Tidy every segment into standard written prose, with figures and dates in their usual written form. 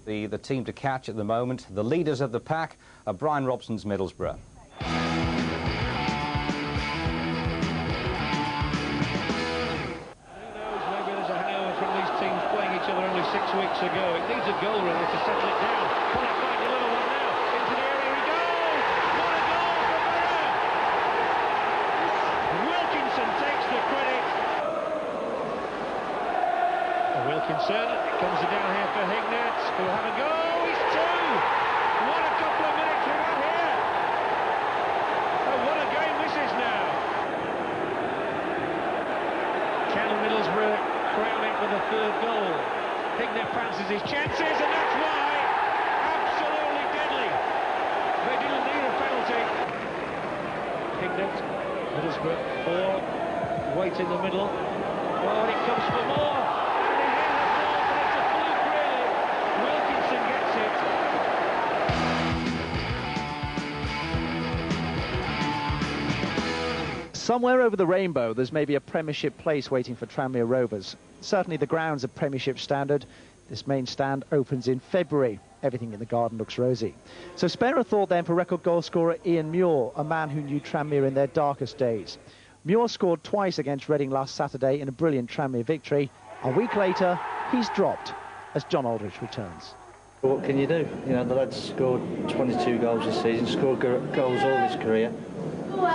The team to catch at the moment, the leaders of the pack, are Brian Robson's Middlesbrough. Only 6 weeks ago. It needs a goal really to settle it down. Can I find a little one now? Into the area he goes! What a goal for Borough! Wilkinson takes the credit. Wilkinson comes down here for Hignett, who will have a go. He's two! What a couple of minutes we've had here! Oh, what a game this is now! Can Middlesbrough crown it with a third goal? Hignett fancies his chances, and that's why. Absolutely deadly. They didn't need a penalty. Hignett, Middlesbrough, 4, wait in the middle. Oh, and it comes for more. And they hit the ball, but it's a fluke, really. Wilkinson gets it. Somewhere over the rainbow, there's maybe a Premiership place waiting for Tranmere Rovers. Certainly the ground's a Premiership standard. This main stand opens in February. Everything in the garden looks rosy. So spare a thought then for record goal scorer Ian Muir, a man who knew Tranmere in their darkest days. Muir scored twice against Reading last Saturday in a brilliant Tranmere victory. A week later, he's dropped as John Aldridge returns. What can you do? You know, the lad's scored 22 goals this season, scored goals all his career.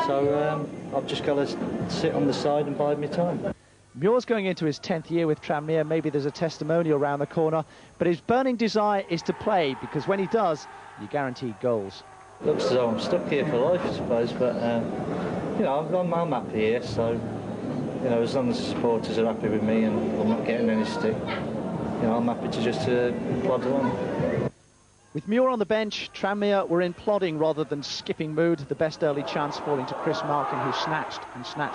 So I've just got to sit on the side and bide my time. Muir's going into his 10th year with Tranmere. Maybe there's a testimonial around the corner, but his burning desire is to play, because when he does, you're guaranteed goals. Looks as though I'm stuck here for life, I suppose, but you know, I'm happy here, so you know, as long as the supporters are happy with me and I'm not getting any stick, you know, I'm happy to just plod along. With Muir on the bench, Tranmere were in plodding rather than skipping mood. The best early chance falling to Chris Malkin, who snatched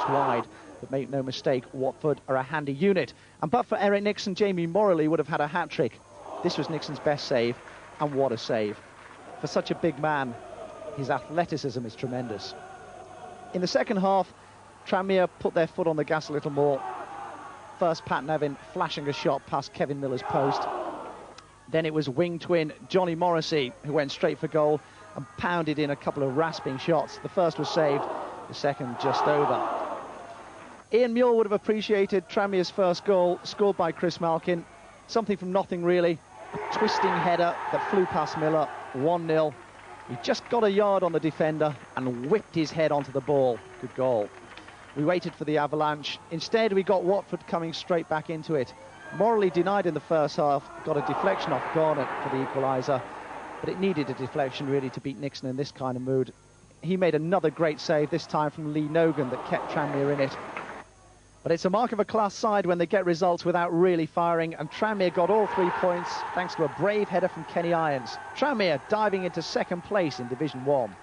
wide. But make no mistake, Watford are a handy unit. And but for Eric Nixon, Jamie Morley would have had a hat-trick. This was Nixon's best save, and what a save. For such a big man, his athleticism is tremendous. In the second half, Tranmere put their foot on the gas a little more. First, Pat Nevin flashing a shot past Kevin Miller's post. Then it was wing twin Johnny Morrissey, who went straight for goal and pounded in a couple of rasping shots. The first was saved, the second just over. Ian Muir would have appreciated Tranmere's first goal, scored by Chris Malkin. Something from nothing, really. A twisting header that flew past Miller, 1-0. He just got a yard on the defender and whipped his head onto the ball. Good goal. We waited for the avalanche. Instead, we got Watford coming straight back into it. Morally denied in the first half, got a deflection off Garnett for the equaliser. But it needed a deflection, really, to beat Nixon in this kind of mood. He made another great save, this time from Lee Nogan, that kept Tranmere in it. But it's a mark of a class side when they get results without really firing, and Tranmere got all 3 points thanks to a brave header from Kenny Irons. Tranmere diving into second place in Division 1.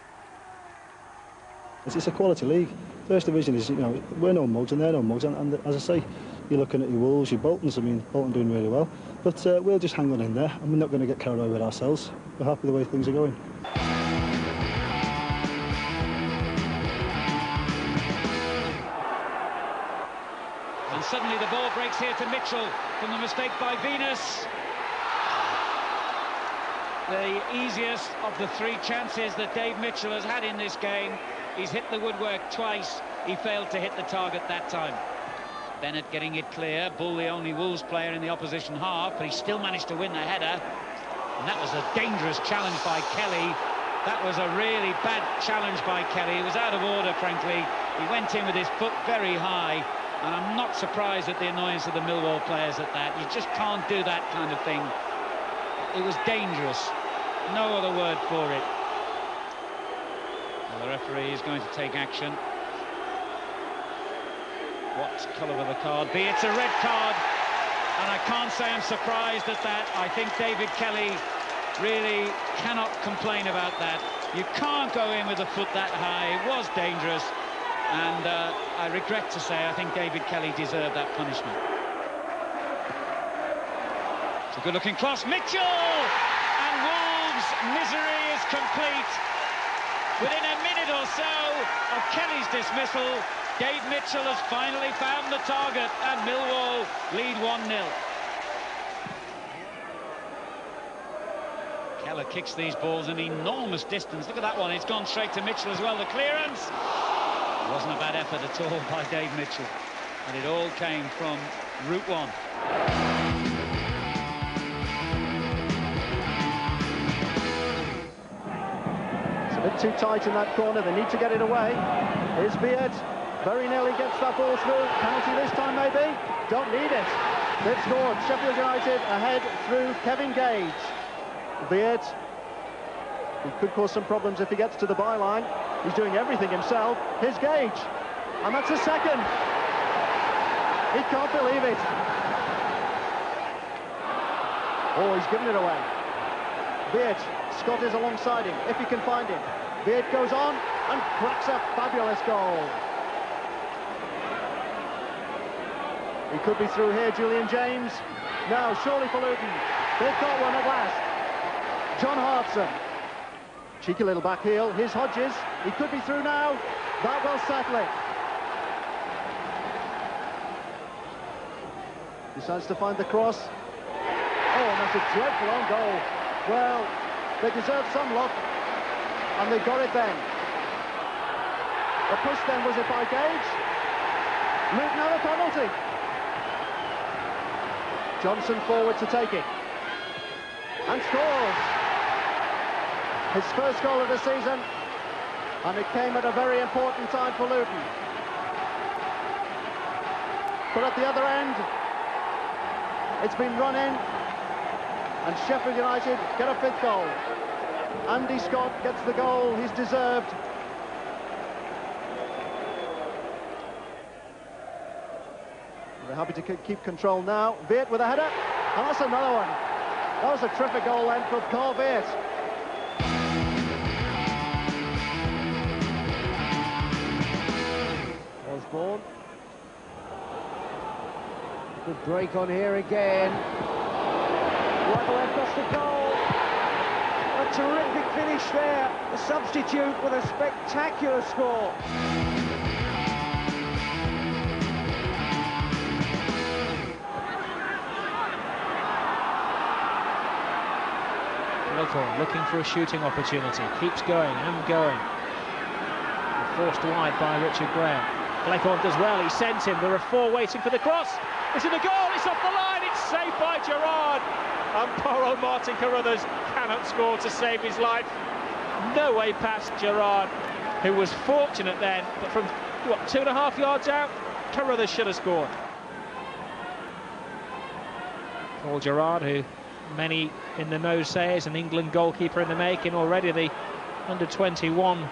It's a quality league. First Division is, you know, we're no mugs and they're no mugs, and as I say, you're looking at your Wolves, your Boltons. I mean, Bolton doing really well, but we'll just hang on in there, and we're not going to get carried away with ourselves. We're happy with the way things are going. And suddenly the ball breaks here to Mitchell from the mistake by Venus. The easiest of the 3 chances that Dave Mitchell has had in this game. He's hit the woodwork twice. He failed to hit the target that time. Bennett getting it clear. Bull, the only Wolves player in the opposition half, but he still managed to win the header. And that was a dangerous challenge by Kelly. That was a really bad challenge by Kelly. It was out of order, frankly. He went in with his foot very high. And I'm not surprised at the annoyance of the Millwall players at that. You just can't do that kind of thing. It was dangerous. No other word for it. Well, the referee is going to take action. What colour will the card be? It's a red card. And I can't say I'm surprised at that. I think David Kelly really cannot complain about that. You can't go in with a foot that high. It was dangerous. And I regret to say, I think David Kelly deserved that punishment. It's a good-looking cross, Mitchell! And Wolves' misery is complete. Within a minute or so of Kelly's dismissal, Dave Mitchell has finally found the target, and Millwall lead 1-0. Keller kicks these balls an enormous distance. Look at that one, it's gone straight to Mitchell as well. The clearance! It wasn't a bad effort at all by Dave Mitchell. And it all came from Route 1. It's a bit too tight in that corner, they need to get it away. Here's Beard, very nearly gets that ball through. Penalty this time maybe? Don't need it. They've scored. Sheffield United ahead through Kevin Gage. Beard, he could cause some problems if he gets to the byline. He's doing everything himself. Here's Gage, and that's a second. He can't believe it. Oh, he's given it away. Beard, Scott is alongside him, if he can find him. Beard goes on and cracks a fabulous goal. He could be through here, Julian James. Now, surely for Luton. They've got one at last. John Hartson. Cheeky little back heel. Here's Hodges. He could be through now. That will settle it. Decides to find the cross. Oh, and that's a dreadful own goal. Well, they deserved some luck, and they got it then. The push then, was it by Gage? Luton have a penalty. Johnson forward to take it. And scores. His first goal of the season. And it came at a very important time for Luton. But at the other end, it's been run in. And Sheffield United get a fifth goal. Andy Scott gets the goal he's deserved. They're happy to keep control now. Veert with a header, and that's another one. That was a terrific goal then from Carl Veert. Osborne. Good break on here again. Right away across the goal. A terrific finish there. The substitute with a spectacular score. Looking for a shooting opportunity, keeps going and going. Forced wide by Richard Graham. Glaythorne does well, he sends him. There are four waiting for the cross. It's in the goal, it's off the line, it's saved by Gerrard. And poor old Martin Carruthers cannot score to save his life. No way past Gerrard, who was fortunate then, but from, what, 2.5 yards out, Carruthers should have scored. Paul Gerrard, who many in the know say is an England goalkeeper in the making, already the under-21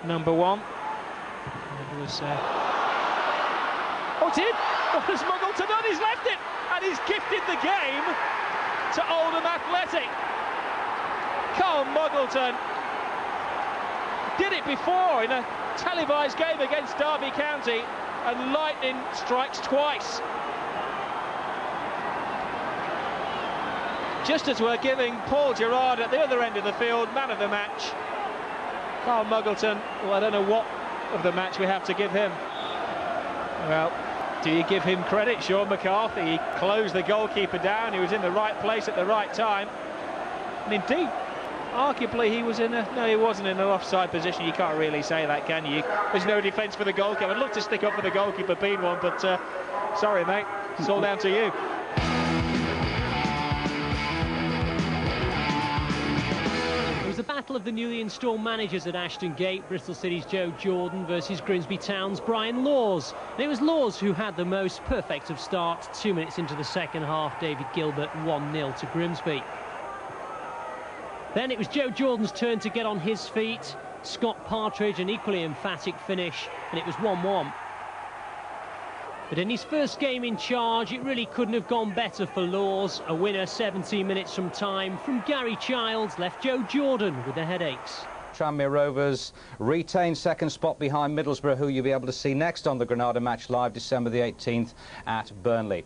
number one. It was, oh, it did! What has Muggleton done? He's left it! And he's gifted the game to Oldham Athletic. Carl Muggleton did it before in a televised game against Derby County, and lightning strikes twice. Just as we're giving Paul Gerrard at the other end of the field man of the match, Carl Muggleton, well, I don't know what of the match we have to give him. Well, do you give him credit? Sean McCarthy, he closed the goalkeeper down, he was in the right place at the right time. And indeed, arguably he was in a... No, he wasn't in an offside position. You can't really say that, can you? There's no defence for the goalkeeper. I'd love to stick up for the goalkeeper being one, but sorry, mate, it's all down to you. The battle of the newly installed managers at Ashton Gate, Bristol City's Joe Jordan versus Grimsby Town's Brian Laws. And it was Laws who had the most perfect of start. 2 minutes into the second half, David Gilbert 1-0 to Grimsby. Then it was Joe Jordan's turn to get on his feet. Scott Partridge, an equally emphatic finish, and it was 1-1. But in his first game in charge, it really couldn't have gone better for Laws. A winner 17 minutes from time from Gary Childs left Joe Jordan with the headaches. Tranmere Rovers retain second spot behind Middlesbrough, who you'll be able to see next on the Granada Match Live December the 18th at Burnley.